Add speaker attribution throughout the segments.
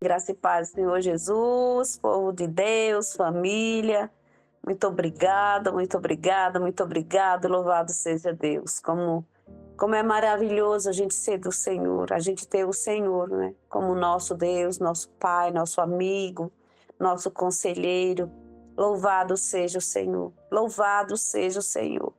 Speaker 1: Graça e paz, Senhor Jesus, povo de Deus, família. Muito obrigada, muito obrigada, muito obrigada. Louvado seja Deus. Como é maravilhoso a gente ser do Senhor, a gente ter o Senhor, né? Como nosso Deus, nosso Pai, nosso amigo, nosso conselheiro. Louvado seja o Senhor, louvado seja o Senhor.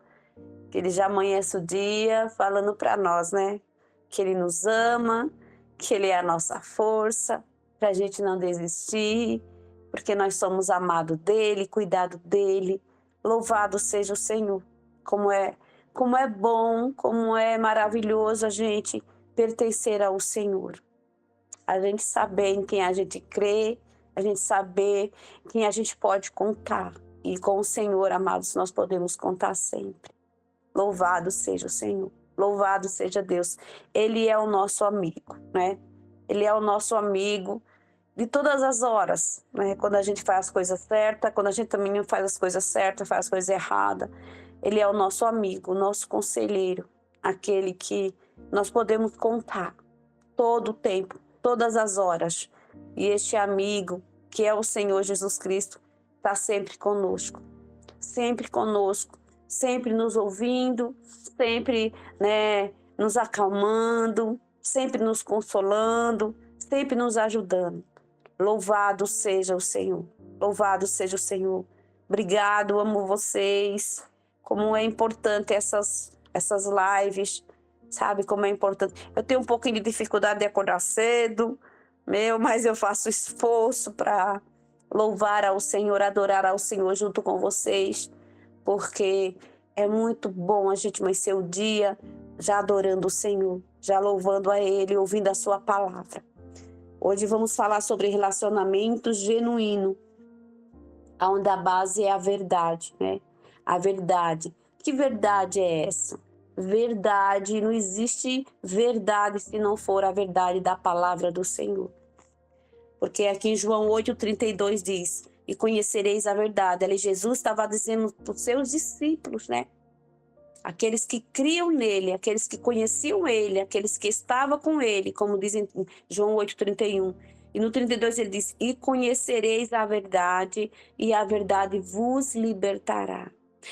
Speaker 1: Que Ele já amanhece o dia falando para nós, né? Que Ele nos ama, que Ele é a nossa força, para a gente não desistir, porque nós somos amados dEle, cuidado dEle. Louvado seja o Senhor. Como é bom, como é maravilhoso a gente pertencer ao Senhor. A gente saber em quem a gente crê, a gente saber quem a gente pode contar. E com o Senhor, amados, nós podemos contar sempre. Louvado seja o Senhor, louvado seja Deus. Ele é o nosso amigo, né? Ele é o nosso amigo de todas as horas, né? Quando a gente faz as coisas certas, quando a gente também não faz as coisas certas, faz as coisas erradas. Ele é o nosso amigo, o nosso conselheiro, aquele que nós podemos contar todo o tempo, todas as horas. E este amigo, que é o Senhor Jesus Cristo, está sempre conosco, sempre nos ouvindo, sempre, né, nos acalmando, sempre nos consolando, sempre nos ajudando. Louvado seja o Senhor, louvado seja o Senhor. Obrigado, amo vocês. Como é importante essas lives, sabe como é importante. Eu tenho um pouquinho de dificuldade de acordar cedo, mas eu faço esforço para louvar ao Senhor, adorar ao Senhor junto com vocês, porque é muito bom a gente amanhecer o dia já adorando o Senhor, já louvando a Ele, ouvindo a sua palavra. Hoje vamos falar sobre relacionamento genuíno, onde a base é a verdade, né? A verdade. Que verdade é essa? Verdade, não existe verdade se não for a verdade da palavra do Senhor. Porque aqui em João 8,32 diz: e conhecereis a verdade. Ali Jesus estava dizendo para os seus discípulos, né? Aqueles que criam nele, aqueles que conheciam ele, aqueles que estavam com ele, como diz em João 8,31. E no 32 ele diz: e conhecereis a verdade, e a verdade vos libertará.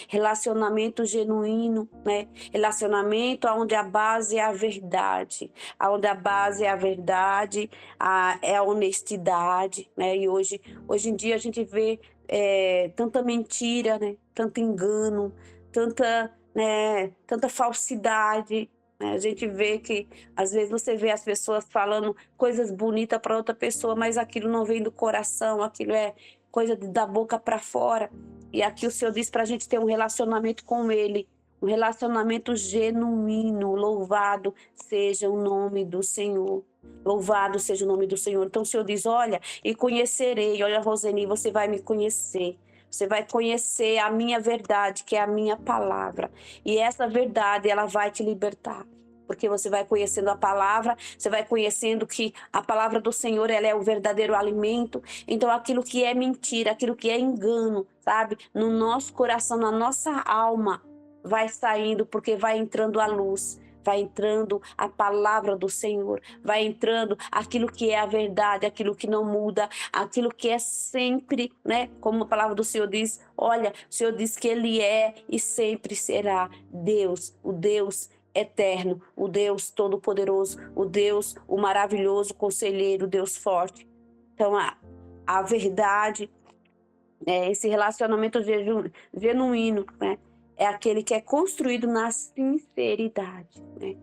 Speaker 1: Relacionamento genuíno, né? Relacionamento onde a base é a verdade, onde a base é a verdade, é a honestidade, né? E hoje em dia a gente vê tanta mentira, né? Tanto engano, tanta falsidade, né? A gente vê que às vezes você vê as pessoas falando coisas bonitas para outra pessoa, mas aquilo não vem do coração, aquilo é coisa da boca para fora. E aqui o Senhor diz para a gente ter um relacionamento com Ele, um relacionamento genuíno. Louvado seja o nome do Senhor. Louvado seja o nome do Senhor. Então o Senhor diz: olha, e conhecerei. Olha, Roseni, você vai me conhecer. Você vai conhecer a minha verdade, que é a minha palavra. E essa verdade, ela vai te libertar. Porque você vai conhecendo a palavra, você vai conhecendo que a palavra do Senhor, ela é o verdadeiro alimento. Então, aquilo que é mentira, aquilo que é engano, sabe? No nosso coração, na nossa alma, vai saindo, porque vai entrando a luz. Vai entrando a palavra do Senhor, vai entrando aquilo que é a verdade, aquilo que não muda, aquilo que é sempre, né? Como a palavra do Senhor diz, olha, o Senhor diz que Ele é e sempre será Deus, o Deus eterno, o Deus todo-poderoso, o Deus, o maravilhoso conselheiro, o Deus forte. Então, a verdade, esse relacionamento genuíno, né? É aquele que é construído na sinceridade, né?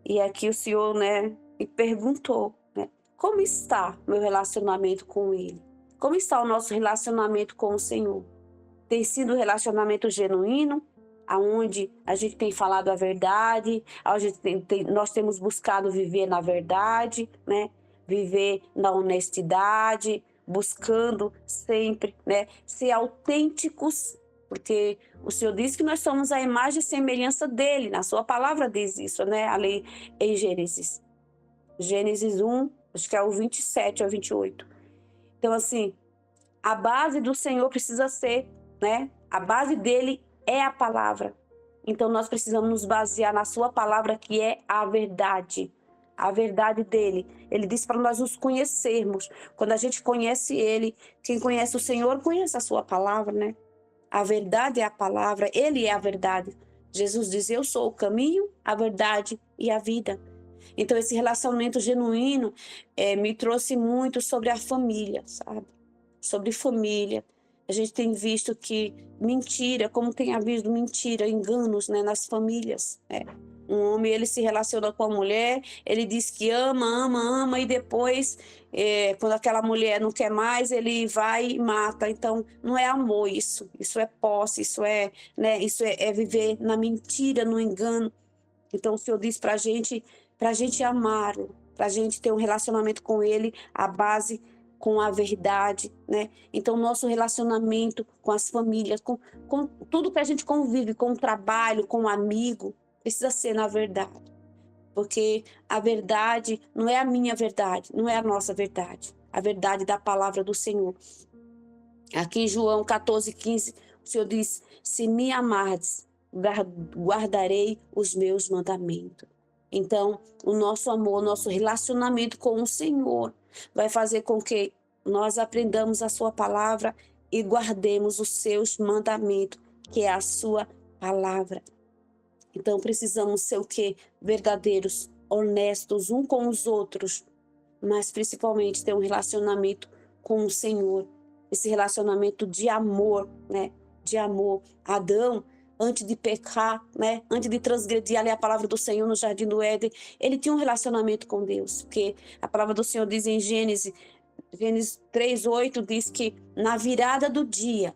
Speaker 1: E aqui o Senhor, né, me perguntou, né, como está meu relacionamento com Ele? Como está o nosso relacionamento com o Senhor? Tem sido um relacionamento genuíno, aonde a gente tem falado a verdade, onde nós temos buscado viver na verdade, né? Viver na honestidade, buscando sempre, né, ser autênticos, porque o Senhor diz que nós somos a imagem e semelhança dele, na sua palavra diz isso, né? Ali em Gênesis 1, acho que é o 27 ou 28. Então, assim, a base do Senhor precisa ser, né? A base dele é a palavra. Então, nós precisamos nos basear na sua palavra, que é a verdade. a verdade dele. Ele diz para nós nos conhecermos. Quando a gente conhece ele, quem conhece o Senhor conhece a sua palavra, né? A verdade é a palavra, ele é a verdade. Jesus diz: eu sou o caminho, a verdade e a vida. Então esse relacionamento genuíno me trouxe muito sobre a família, sabe? Sobre família. A gente tem visto que mentira, como tem havido mentira, enganos, né, nas famílias, né? Um homem, ele se relaciona com a mulher, ele diz que ama, ama, ama, e depois, quando aquela mulher não quer mais, ele vai e mata. Então, não é amor isso é posse, isso é, né, é viver na mentira, no engano. Então, o Senhor diz para a gente amá-lo, para a gente ter um relacionamento com ele, a base com a verdade, né? Então, nosso relacionamento com as famílias, com tudo que a gente convive, com o trabalho, com o amigo, precisa ser na verdade. Porque a verdade não é a minha verdade, não é a nossa verdade. A verdade da palavra do Senhor. Aqui em João 14:15, o Senhor diz: se me amardes, guardarei os meus mandamentos. Então, o nosso amor, o nosso relacionamento com o Senhor vai fazer com que nós aprendamos a sua palavra e guardemos os seus mandamentos, que é a sua palavra. Então, precisamos ser o quê? Verdadeiros, honestos uns com os outros, mas principalmente ter um relacionamento com o Senhor. Esse relacionamento de amor, né? De amor. Adão, antes de pecar, né? Antes de transgredir ali a palavra do Senhor no jardim do Éden, ele tinha um relacionamento com Deus, porque a palavra do Senhor diz em Gênesis 3:8, diz que na virada do dia,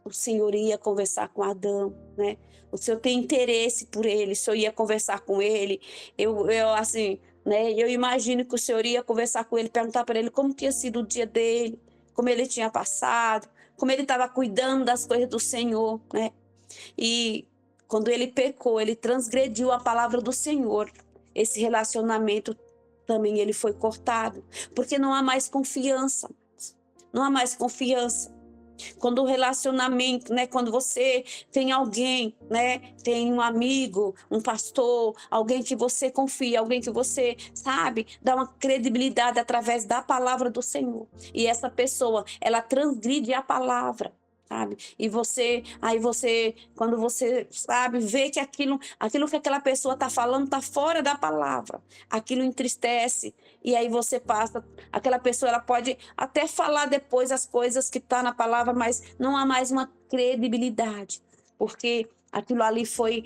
Speaker 1: o Senhor ia conversar com Adão, né? O Senhor tem interesse por ele, o Senhor ia conversar com ele. Eu assim, né? Eu imagino que o Senhor ia conversar com ele, perguntar para ele como tinha sido o dia dele, como ele tinha passado, como ele estava cuidando das coisas do Senhor, né? E quando ele pecou, ele transgrediu a palavra do Senhor. Esse relacionamento também ele foi cortado, porque não há mais confiança. Não há mais confiança. Quando o relacionamento, né, quando você tem alguém, né, tem um amigo, um pastor, alguém que você confia, alguém que você, sabe, dá uma credibilidade através da palavra do Senhor. E essa pessoa, ela transgride a palavra, sabe? E aí você, quando você, sabe, vê que aquilo que aquela pessoa está falando está fora da palavra, aquilo entristece. E aí você passa, aquela pessoa, ela pode até falar depois as coisas que tá na palavra, mas não há mais uma credibilidade, porque aquilo ali foi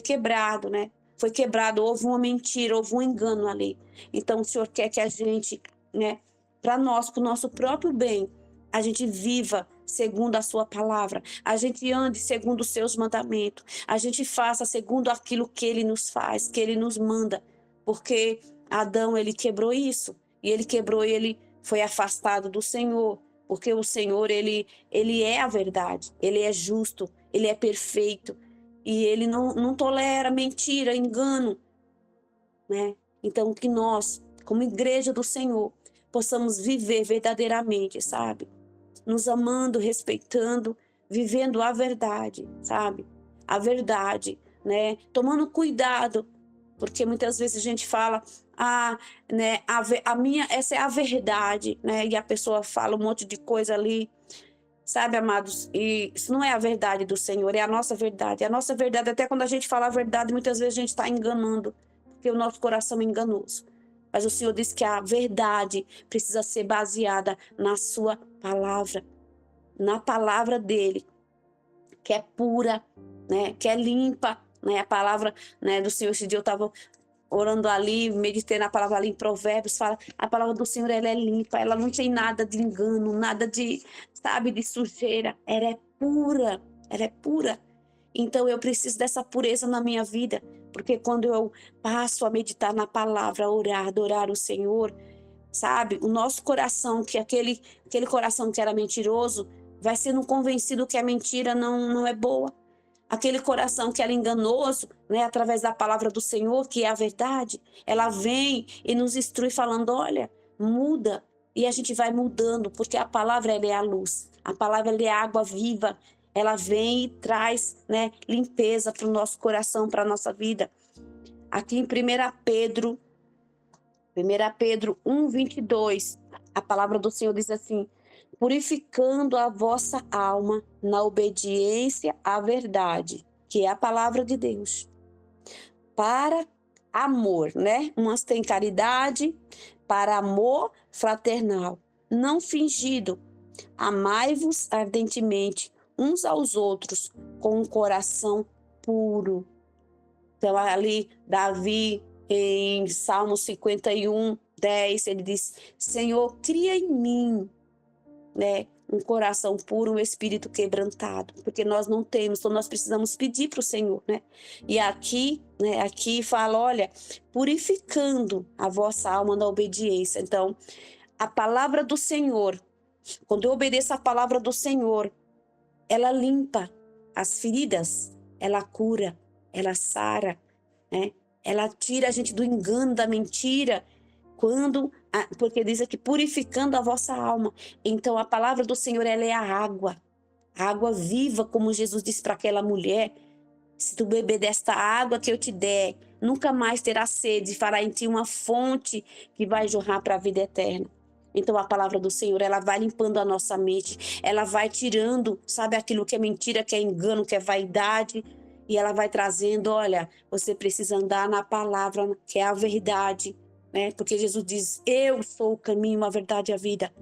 Speaker 1: quebrado, né? Foi quebrado, houve uma mentira, houve um engano ali. Então o Senhor quer que a gente, né, para nós, para o nosso próprio bem, a gente viva segundo a sua palavra, a gente ande segundo os seus mandamentos, a gente faça segundo aquilo que ele nos faz, que ele nos manda, porque Adão, ele quebrou isso, e ele quebrou, ele foi afastado do Senhor, porque o Senhor, ele é a verdade, ele é justo, ele é perfeito, e ele não tolera mentira, engano, né? Então, que nós, como igreja do Senhor, possamos viver verdadeiramente, sabe? Nos amando, respeitando, vivendo a verdade, sabe? A verdade, né? Tomando cuidado, porque muitas vezes a gente fala, né, essa é a verdade, né? E a pessoa fala um monte de coisa ali, sabe, amados? E isso não é a verdade do Senhor, é a nossa verdade. A nossa verdade, até quando a gente fala a verdade, muitas vezes a gente está enganando, porque o nosso coração é enganoso. Mas o Senhor diz que a verdade precisa ser baseada na sua palavra, na palavra dele, que é pura, né? Que é limpa, né? A palavra, né, do Senhor. Esse dia eu estava orando ali, meditei na palavra ali em Provérbios, fala, a palavra do Senhor, ela é limpa, ela não tem nada de engano, nada de, sabe, de sujeira, ela é pura, ela é pura. Então eu preciso dessa pureza na minha vida, porque quando eu passo a meditar na palavra, a orar, adorar o Senhor, sabe, o nosso coração, que aquele coração que era mentiroso, vai sendo convencido que a mentira não é boa. Aquele coração que era enganoso, né, através da palavra do Senhor, que é a verdade, ela vem e nos instrui falando, olha, muda. E a gente vai mudando, porque a palavra, ela é a luz. A palavra, ela é a água viva. Ela vem e traz, né, limpeza para o nosso coração, para a nossa vida. Aqui em 1 Pedro 1 Pedro 1:22, a palavra do Senhor diz assim: purificando a vossa alma na obediência à verdade, que é a palavra de Deus, para amor, né? Umas têm caridade, para amor fraternal, não fingido. Amai-vos ardentemente uns aos outros com um coração puro. Então, ali, Davi, em Salmo 51:10, ele diz: Senhor, cria em mim, né, um coração puro, um espírito quebrantado, porque nós não temos, então nós precisamos pedir para o Senhor, né? E aqui, né, aqui fala, olha, purificando a vossa alma na obediência. Então, a palavra do Senhor, quando eu obedeço a palavra do Senhor, ela limpa as feridas, ela cura, ela sara, né? Ela tira a gente do engano, da mentira, porque diz aqui, purificando a vossa alma. Então, a palavra do Senhor, ela é a água viva, como Jesus disse para aquela mulher: se tu beber desta água que eu te der, nunca mais terá sede, fará em ti uma fonte que vai jorrar para a vida eterna. Então, a palavra do Senhor, ela vai limpando a nossa mente, ela vai tirando, sabe, aquilo que é mentira, que é engano, que é vaidade, e ela vai trazendo, olha, você precisa andar na palavra, que é a verdade, né? Porque Jesus diz, eu sou o caminho, a verdade e a vida.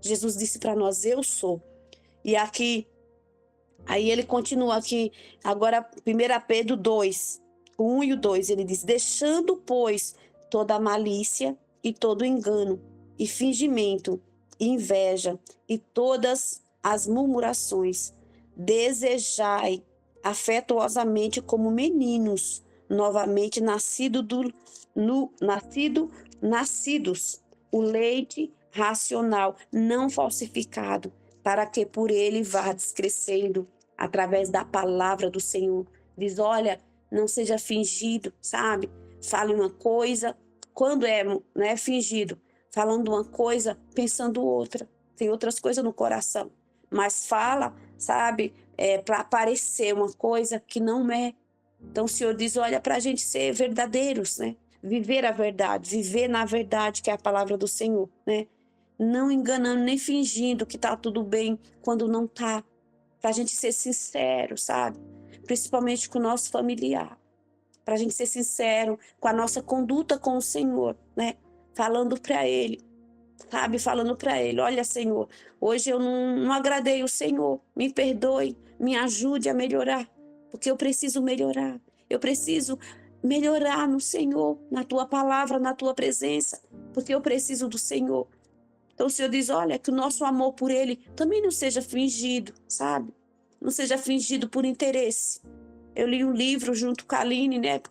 Speaker 1: Jesus disse para nós, eu sou. E aqui, aí ele continua aqui, agora 1 Pedro 2, o 1 e o 2, ele diz, deixando, pois, toda a malícia e todo engano, e fingimento, e inveja, e todas as murmurações, desejai afetuosamente como meninos, novamente nascidos, o leite racional, não falsificado, para que por ele vades crescendo através da palavra do Senhor. Diz, olha, não seja fingido, sabe? Fale uma coisa, quando é, né, fingido, falando uma coisa, pensando outra. Tem outras coisas no coração, mas fala, sabe, para parecer uma coisa que não é. Então o Senhor diz, olha, para a gente ser verdadeiros, né? Viver a verdade, viver na verdade, que é a palavra do Senhor, né? Não enganando, nem fingindo que tá tudo bem quando não tá. Pra gente ser sincero, sabe? Principalmente com o nosso familiar. Pra gente ser sincero com a nossa conduta com o Senhor, né? Falando para ele, sabe? Falando para ele, olha, Senhor, hoje eu não agradei o Senhor, me perdoe, me ajude a melhorar, porque eu preciso melhorar. Eu preciso melhorar no Senhor, na tua palavra, na tua presença, porque eu preciso do Senhor. Então o Senhor diz, olha, que o nosso amor por ele também não seja fingido, sabe? Não seja fingido por interesse. Eu li um livro junto com a Aline, né?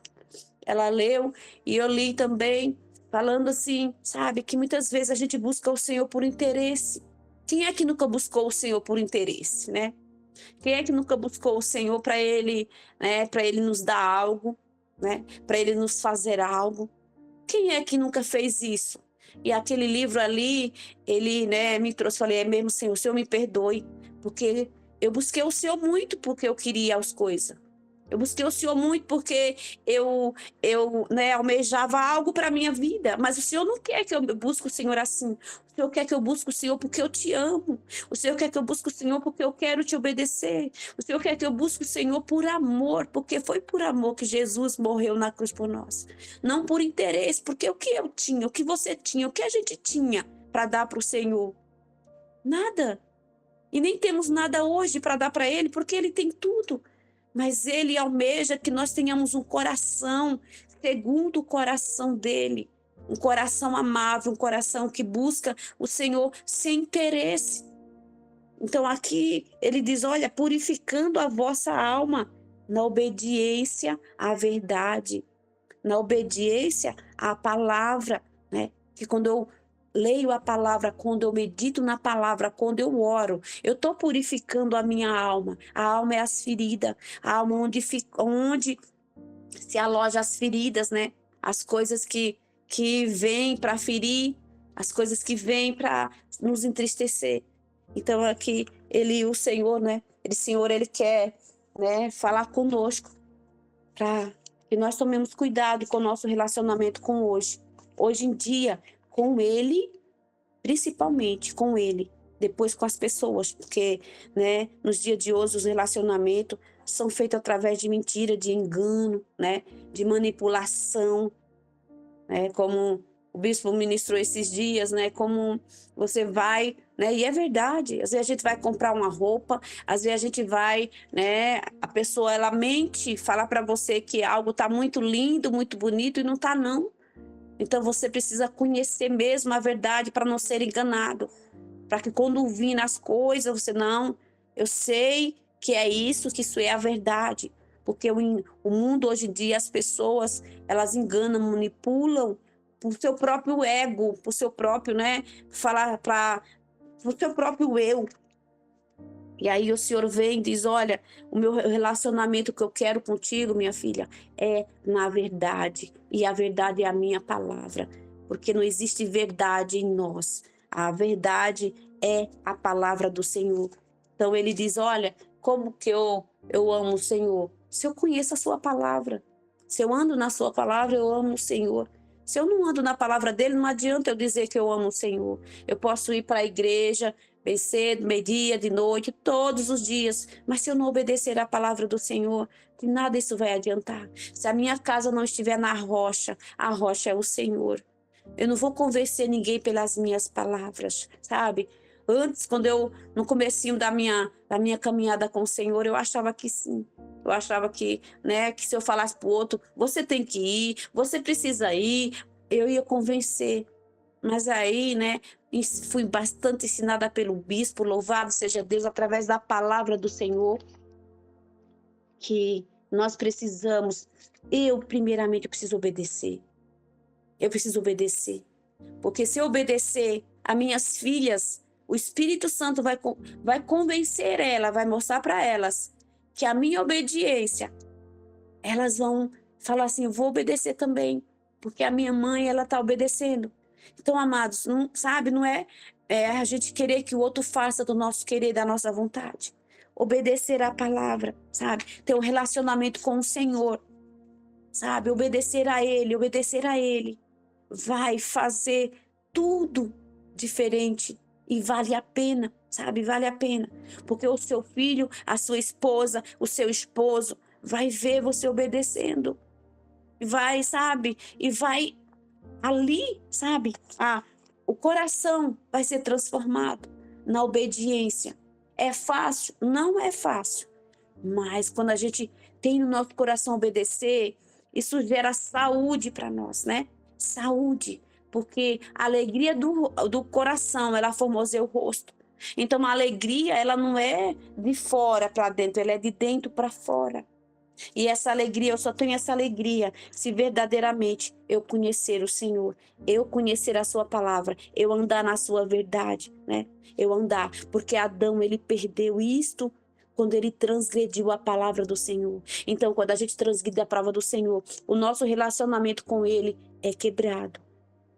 Speaker 1: Ela leu e eu li também, falando assim, sabe? Que muitas vezes a gente busca o Senhor por interesse. Quem é que nunca buscou o Senhor por interesse, né? Quem é que nunca buscou o Senhor para ele, né? Para ele nos dar algo, né? Para ele nos fazer algo? Quem é que nunca fez isso? E aquele livro ali, ele, né, me trouxe, falei, é mesmo, Senhor, o Senhor me perdoe, porque eu busquei o Senhor muito porque eu queria as coisas. Eu busquei o Senhor muito porque eu né, almejava algo para a minha vida, mas o Senhor não quer que eu busque o Senhor assim. O Senhor quer que eu busque o Senhor porque eu te amo. O Senhor quer que eu busque o Senhor porque eu quero te obedecer. O Senhor quer que eu busque o Senhor por amor, porque foi por amor que Jesus morreu na cruz por nós. Não por interesse, porque o que eu tinha, o que você tinha, o que a gente tinha para dar para o Senhor? Nada. E nem temos nada hoje para dar para Ele, porque Ele tem tudo. Mas Ele almeja que nós tenhamos um coração segundo o coração dEle. Um coração amável, um coração que busca o Senhor sem interesse. Então aqui ele diz, olha, purificando a vossa alma na obediência à verdade, na obediência à palavra, né? Que quando eu leio a palavra, quando eu medito na palavra, quando eu oro, eu estou purificando a minha alma. A alma é as feridas, a alma onde se aloja as feridas, né? As coisas que vêm para ferir, as coisas que vêm para nos entristecer. Então aqui o Senhor, né? Ele quer, né, falar conosco para que nós tomemos cuidado com o nosso relacionamento com hoje. hoje em dia com ele, principalmente com ele, depois com as pessoas, porque, né, nos dias de hoje os relacionamentos são feitos através de mentira, de engano, né, de manipulação, né, como o bispo ministrou esses dias, né, como você vai, né, e é verdade, às vezes a gente vai comprar uma roupa, às vezes a gente vai, né, a pessoa ela mente, fala para você que algo tá muito lindo, muito bonito e não tá não. Então você precisa conhecer mesmo a verdade para não ser enganado, para que quando vir nas coisas você não, eu sei que é isso, que isso é a verdade, porque o mundo hoje em dia as pessoas elas enganam, manipulam por seu próprio ego, por seu próprio, né, falar para o seu próprio eu. E aí o Senhor vem e diz: olha, o meu relacionamento que eu quero contigo, minha filha, é na verdade. E a verdade é a minha palavra. Porque não existe verdade em nós. A verdade é a palavra do Senhor. Então ele diz: olha, como que eu amo o Senhor? Se eu conheço a sua palavra. Se eu ando na sua palavra, eu amo o Senhor. Se eu não ando na palavra dele, não adianta eu dizer que eu amo o Senhor. Eu posso ir para a igreja, bem cedo, meio-dia, de noite, todos os dias. Mas se eu não obedecer à palavra do Senhor, de nada isso vai adiantar. Se a minha casa não estiver na rocha, a rocha é o Senhor. Eu não vou convencer ninguém pelas minhas palavras, sabe? Antes, quando eu, no comecinho da minha caminhada com o Senhor, eu achava que sim. Eu achava que, né, que se eu falasse para o outro, você tem que ir, você precisa ir, eu ia convencer. Mas aí, né, fui bastante ensinada pelo bispo, louvado seja Deus, através da palavra do Senhor, que nós precisamos, primeiramente, eu preciso obedecer. Eu preciso obedecer. Porque se eu obedecer a minhas filhas, o Espírito Santo vai convencer ela, vai mostrar para elas que a minha obediência, elas vão falar assim, eu vou obedecer também, porque a minha mãe, ela está obedecendo. Então, amados, não, sabe, não é a gente querer que o outro faça do nosso querer, da nossa vontade. Obedecer à palavra, sabe? Ter um relacionamento com o Senhor, sabe? Obedecer a Ele vai fazer tudo diferente e vale a pena, sabe? Vale a pena, porque o seu filho, a sua esposa, o seu esposo vai ver você obedecendo, vai, sabe? E vai ali, sabe? O coração vai ser transformado na obediência. É fácil? Não é fácil. Mas quando a gente tem no nosso coração obedecer, isso gera saúde para nós, né? Saúde. Porque a alegria do coração, ela formoseia o rosto. Então, a alegria, ela não é de fora para dentro, ela é de dentro para fora. E essa alegria, eu só tenho essa alegria se verdadeiramente eu conhecer o Senhor, eu conhecer a sua palavra, eu andar na sua verdade, né? Eu andar, porque Adão, ele perdeu isto quando ele transgrediu a palavra do Senhor. Então, quando a gente transgride a palavra do Senhor, o nosso relacionamento com ele é quebrado.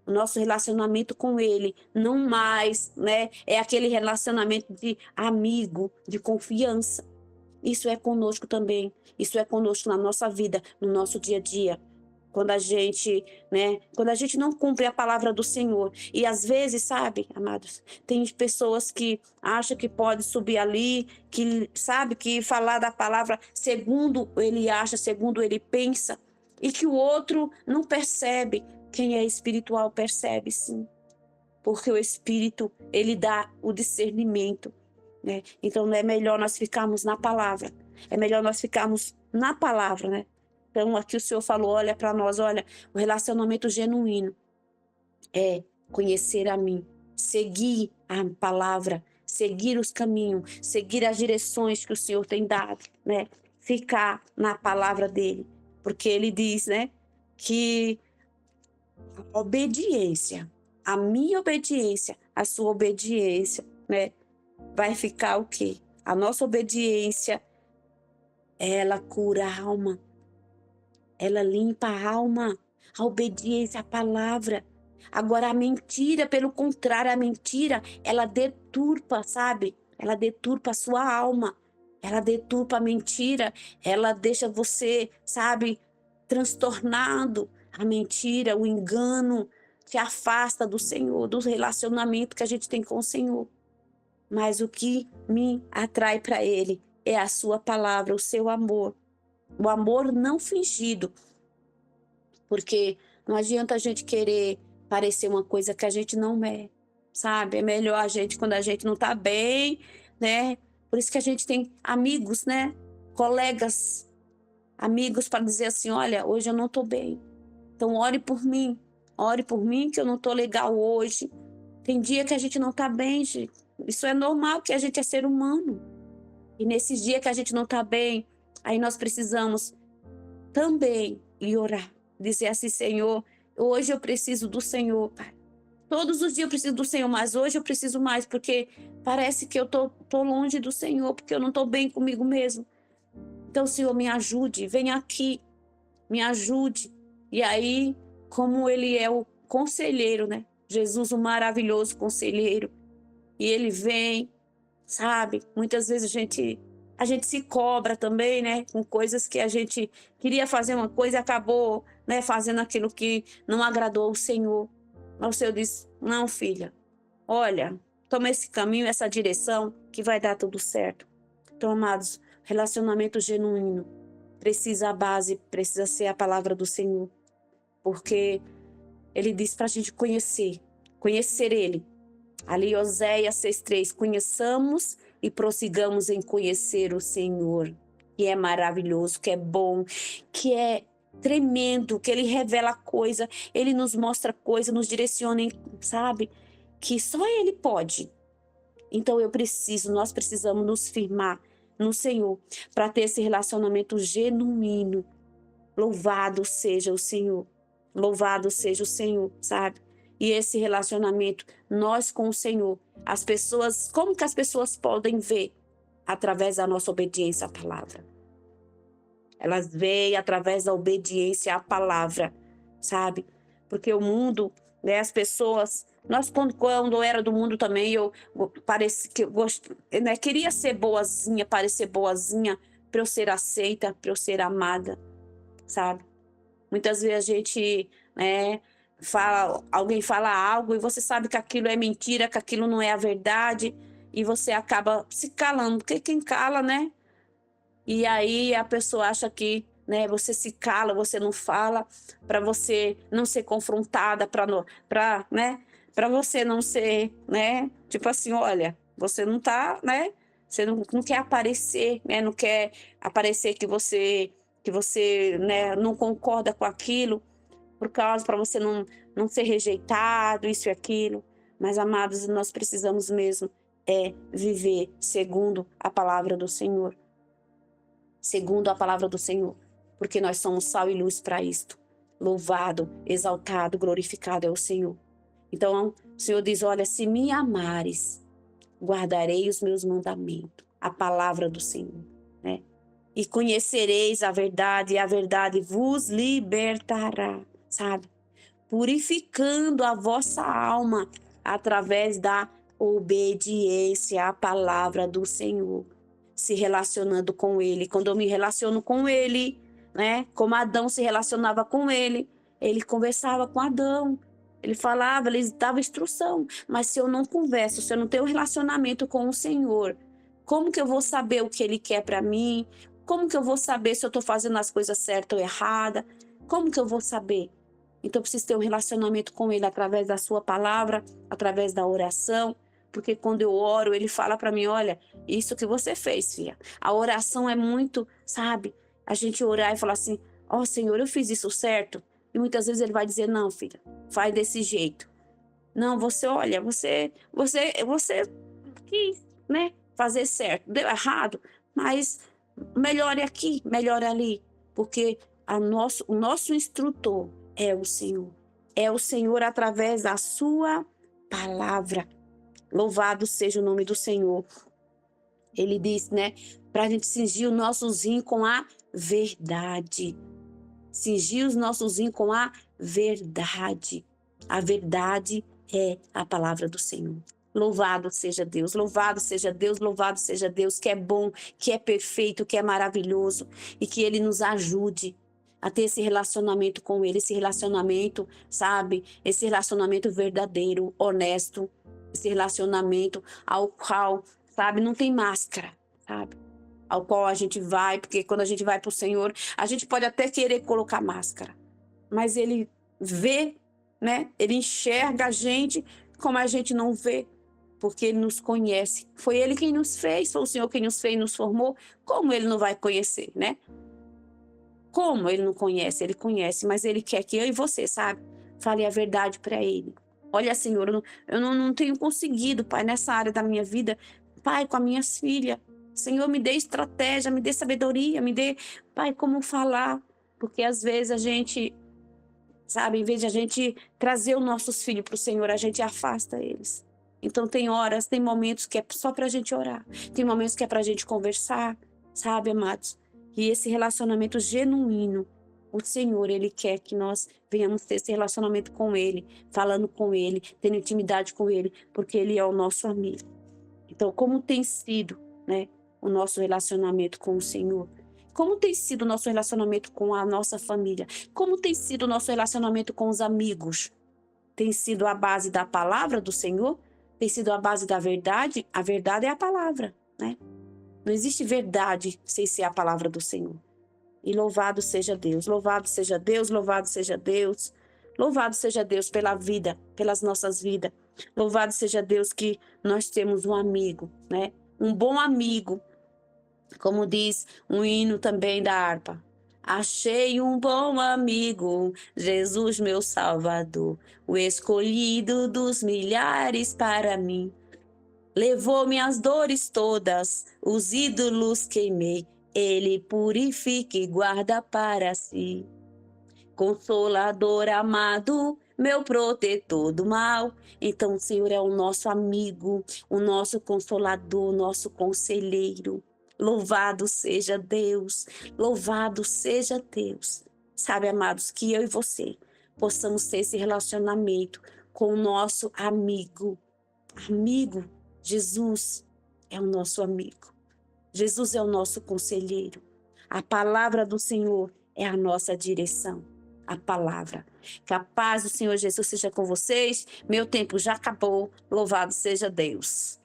Speaker 1: O nosso relacionamento com ele não mais, né? É aquele relacionamento de amigo, de confiança. Isso é conosco também. Isso é conosco na nossa vida, no nosso dia a dia. Quando a gente, né? Quando a gente não cumpre a palavra do Senhor. E às vezes, sabe, amados, tem pessoas que acham que pode subir ali, que sabe que falar da palavra segundo ele acha, segundo ele pensa, e que o outro não percebe. Quem é espiritual percebe, sim. Porque o Espírito, ele dá o discernimento, né? Então, é melhor nós ficarmos na palavra. É melhor nós ficarmos na palavra, né? Então, aqui o Senhor falou, olha para nós, olha, o relacionamento genuíno é conhecer a mim, seguir a palavra, seguir os caminhos, seguir as direções que o Senhor tem dado, né? Ficar na palavra dele. Porque ele diz, né, que a obediência, a minha obediência, a sua obediência, né? Vai ficar o quê? A nossa obediência, ela cura a alma, ela limpa a alma, a obediência à palavra. Agora a mentira, pelo contrário, a mentira, ela deturpa, sabe? Ela deturpa a sua alma, ela deturpa a mentira, ela deixa você, sabe, transtornado. A mentira, o engano, te afasta do Senhor, do relacionamento que a gente tem com o Senhor. Mas o que me atrai para Ele é a sua palavra, o seu amor. O amor não fingido. Porque não adianta a gente querer parecer uma coisa que a gente não é, sabe? É melhor a gente, quando a gente não tá bem, né? Por isso que a gente tem amigos, né? Colegas, amigos para dizer assim, olha, hoje eu não tô bem. Então ore por mim que eu não tô legal hoje. Tem dia que a gente não tá bem, gente. Isso é normal, que a gente é ser humano. E nesses dias que a gente não tá bem, aí nós precisamos também ir orar. Dizer assim, Senhor, hoje eu preciso do Senhor, Pai. Todos os dias eu preciso do Senhor, mas hoje eu preciso mais, porque parece que eu tô longe do Senhor, porque eu não tô bem comigo mesmo. Então, Senhor, me ajude, venha aqui, me ajude. E aí, como Ele é o conselheiro, né? Jesus, o maravilhoso conselheiro. E Ele vem, sabe? Muitas vezes a gente se cobra também, né? Com coisas que a gente queria fazer uma coisa e acabou, né, fazendo aquilo que não agradou ao Senhor. Mas o Senhor diz, não, filha, olha, toma esse caminho, essa direção, que vai dar tudo certo. Então, amados, relacionamento genuíno precisa, a base precisa ser a palavra do Senhor. Porque Ele diz para a gente conhecer Ele. Ali, Oséias 6:3, conheçamos e prossigamos em conhecer o Senhor, que é maravilhoso, que é bom, que é tremendo, que Ele revela coisa, Ele nos mostra coisa, nos direciona, sabe? Que só Ele pode. Então nós precisamos nos firmar no Senhor para ter esse relacionamento genuíno. Louvado seja o Senhor. Louvado seja o Senhor, sabe? E esse relacionamento, nós com o Senhor, as pessoas, como que as pessoas podem ver? Através da nossa obediência à palavra. Elas veem através da obediência à palavra, sabe? Porque o mundo, né, as pessoas, nós quando eu era do mundo também, eu pareci que eu né, queria ser boazinha, parecer boazinha, para eu ser aceita, para eu ser amada, sabe? Muitas vezes a gente, né, alguém fala algo e você sabe que aquilo é mentira, que aquilo não é a verdade, e você acaba se calando, porque quem cala, né? E aí a pessoa acha que, né, você se cala, você não fala, para você não ser confrontada, né, para você não ser, né, tipo assim, olha, você não tá, né, você não quer aparecer, né, não quer aparecer que você, né, não concorda com aquilo, por causa, para você não ser rejeitado, isso e aquilo. Mas, amados, nós precisamos mesmo viver segundo a palavra do Senhor. Segundo a palavra do Senhor. Porque nós somos sal e luz para isto. Louvado, exaltado, glorificado é o Senhor. Então, o Senhor diz, olha, se me amares, guardarei os meus mandamentos. A palavra do Senhor, né? E conhecereis a verdade, e a verdade vos libertará, sabe? Purificando a vossa alma através da obediência à palavra do Senhor, se relacionando com Ele. Quando eu me relaciono com Ele, né? Como Adão se relacionava com Ele, ele conversava com Adão, ele falava, ele dava instrução. Mas se eu não converso, se eu não tenho um relacionamento com o Senhor, como que eu vou saber o que Ele quer para mim? Como que eu vou saber se eu estou fazendo as coisas certas ou erradas? Como que eu vou saber? Então, eu preciso ter um relacionamento com Ele através da sua palavra, através da oração. Porque quando eu oro, Ele fala para mim, olha, isso que você fez, filha. A oração é muito, sabe? A gente orar e falar assim, ó Senhor, eu fiz isso certo? E muitas vezes Ele vai dizer, não, filha, faz desse jeito. Não, você, olha, você quis, né, fazer certo. Deu errado, mas melhore aqui, melhore ali. Porque o nosso instrutor é o Senhor. É o Senhor através da sua palavra. Louvado seja o nome do Senhor. Ele diz, né, para a gente cingir os nossos rins com a verdade. Cingir os nossos rins com a verdade. A verdade é a palavra do Senhor. Louvado seja Deus, louvado seja Deus, louvado seja Deus, que é bom, que é perfeito, que é maravilhoso e que Ele nos ajude a ter esse relacionamento com Ele, esse relacionamento, sabe? Esse relacionamento verdadeiro, honesto, esse relacionamento ao qual, sabe, não tem máscara, sabe? Ao qual a gente vai, porque quando a gente vai para o Senhor, a gente pode até querer colocar máscara, mas Ele vê, né? Ele enxerga a gente como a gente não vê, porque Ele nos conhece. Foi Ele quem nos fez, foi o Senhor quem nos fez e nos formou. Como Ele não vai conhecer, né? Como Ele não conhece? Ele conhece, mas Ele quer que eu e você, sabe? Fale a verdade para Ele. Olha, Senhor, eu não tenho conseguido, Pai, nessa área da minha vida, Pai, com as minhas filhas. Senhor, me dê estratégia, me dê sabedoria, me dê, Pai, como falar. Porque às vezes a gente, sabe, em vez de a gente trazer os nossos filhos para o Senhor, a gente afasta eles. Então tem horas, tem momentos que é só para a gente orar. Tem momentos que é para a gente conversar, sabe, amados? E esse relacionamento genuíno, o Senhor, Ele quer que nós venhamos ter esse relacionamento com Ele, falando com Ele, tendo intimidade com Ele, porque Ele é o nosso amigo. Então, como tem sido, né, o nosso relacionamento com o Senhor? Como tem sido o nosso relacionamento com a nossa família? Como tem sido o nosso relacionamento com os amigos? Tem sido a base da palavra do Senhor? Tem sido a base da verdade? A verdade é a palavra, né? Não existe verdade sem ser a palavra do Senhor. E louvado seja Deus, louvado seja Deus, louvado seja Deus. Louvado seja Deus pela vida, pelas nossas vidas. Louvado seja Deus que nós temos um amigo, né? Um bom amigo, como diz um hino também da harpa. Achei um bom amigo, Jesus meu Salvador, o escolhido dos milhares para mim. Levou minhas dores todas, os ídolos queimei, ele purifica e guarda para si. Consolador amado, meu protetor do mal. Então o Senhor é o nosso amigo, o nosso consolador, o nosso conselheiro. Louvado seja Deus, louvado seja Deus. Sabe, amados, que eu e você possamos ter esse relacionamento com o nosso amigo. Amigo, Jesus é o nosso amigo. Jesus é o nosso conselheiro. A palavra do Senhor é a nossa direção. A palavra. Que a paz do Senhor Jesus seja com vocês. Meu tempo já acabou. Louvado seja Deus.